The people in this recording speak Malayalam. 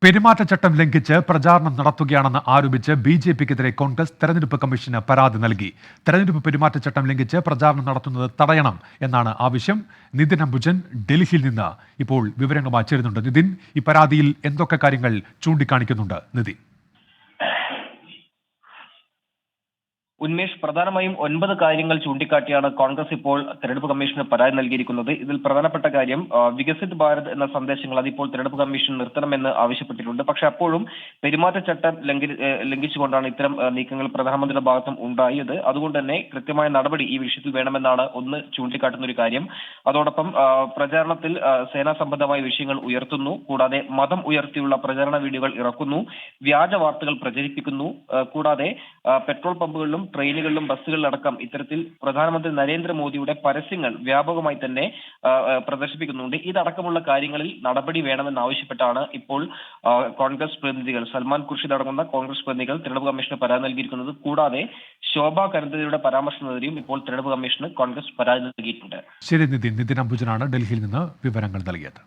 പെരുമാറ്റച്ചട്ടം ലംഘിച്ച് പ്രചാരണം നടത്തുകയാണെന്ന് ആരോപിച്ച് ബി.ജെ.പിക്കെതിരെ കോൺഗ്രസ് തെരഞ്ഞെടുപ്പ് കമ്മീഷന് പരാതി നൽകി. തെരഞ്ഞെടുപ്പ് പെരുമാറ്റച്ചട്ടം ലംഘിച്ച് പ്രചാരണം നടത്തുന്നത് തടയണം എന്നാണ് ആവശ്യം. നിതിൻ അംബുജൻ ഡൽഹിയിൽ നിന്ന് ഇപ്പോൾ വിവരങ്ങളുമായി ചേരുന്നുണ്ട്. നിതിൻ, ഈ പരാതിയിൽ എന്തൊക്കെ കാര്യങ്ങൾ ചൂണ്ടിക്കാണിക്കുന്നുണ്ട്? നിതിൻ. ഉന്മേഷ്, പ്രധാനമായും 9 കാര്യങ്ങൾ ചൂണ്ടിക്കാട്ടിയാണ് കോൺഗ്രസ് ഇപ്പോൾ തെരഞ്ഞെടുപ്പ് കമ്മീഷന് പരാതി നൽകിയിരിക്കുന്നത്. ഇതിൽ പ്രധാനപ്പെട്ട കാര്യം വികസിത് ഭാരത് എന്ന സന്ദേശങ്ങൾ അതിപ്പോൾ തെരഞ്ഞെടുപ്പ് കമ്മീഷൻ നിർത്തണമെന്ന് ആവശ്യപ്പെട്ടിട്ടുണ്ട്. പക്ഷെ അപ്പോഴും പെരുമാറ്റച്ചട്ടം ലംഘിച്ചുകൊണ്ടാണ് ഇത്തരം നീക്കങ്ങൾ പ്രധാനമന്ത്രിയുടെ ഭാഗത്തും ഉണ്ടായത്. അതുകൊണ്ട് തന്നെ കൃത്യമായ നടപടി ഈ വിഷയത്തിൽ വേണമെന്നാണ് ഒന്ന് ചൂണ്ടിക്കാട്ടുന്ന ഒരു കാര്യം. അതോടൊപ്പം പ്രചാരണത്തിൽ സേനാ സംബന്ധമായ വിഷയങ്ങൾ ഉയർത്തുന്നു, കൂടാതെ മതം ഉയർത്തിയുള്ള പ്രചാരണ വീഡിയോകൾ ഇറക്കുന്നു, വ്യാജ വാർത്തകൾ പ്രചരിപ്പിക്കുന്നു, കൂടാതെ പെട്രോൾ പമ്പുകളിലും ട്രെയിനുകളിലും ബസ്സുകളിലടക്കം ഇത്തരത്തിൽ പ്രധാനമന്ത്രി നരേന്ദ്രമോദിയുടെ പരസ്യങ്ങൾ വ്യാപകമായി തന്നെ പ്രദർശിപ്പിക്കുന്നുണ്ട്. ഇതടക്കമുള്ള കാര്യങ്ങളിൽ നടപടി വേണമെന്നാവശ്യപ്പെട്ടാണ് ഇപ്പോൾ കോൺഗ്രസ് പ്രതിനിധികൾ, സൽമാൻ ഖുർഷിദ് അടങ്ങുന്ന കോൺഗ്രസ് പ്രതിനിധികൾ തെരഞ്ഞെടുപ്പ് കമ്മീഷന് പരാതി നൽകിയിരിക്കുന്നത്. കൂടാതെ ശോഭാ കരന്തയുടെ പരാമർശത്തിനെതിരെയും ഇപ്പോൾ തെരഞ്ഞെടുപ്പ് കമ്മീഷന് കോൺഗ്രസ് പരാതി നൽകിയിട്ടുണ്ട്. ശരി നിതിൻ. നിതിൻ അംബുജനാണ് ഡൽഹിയിൽ നിന്ന് വിവരങ്ങൾ നൽകിയത്.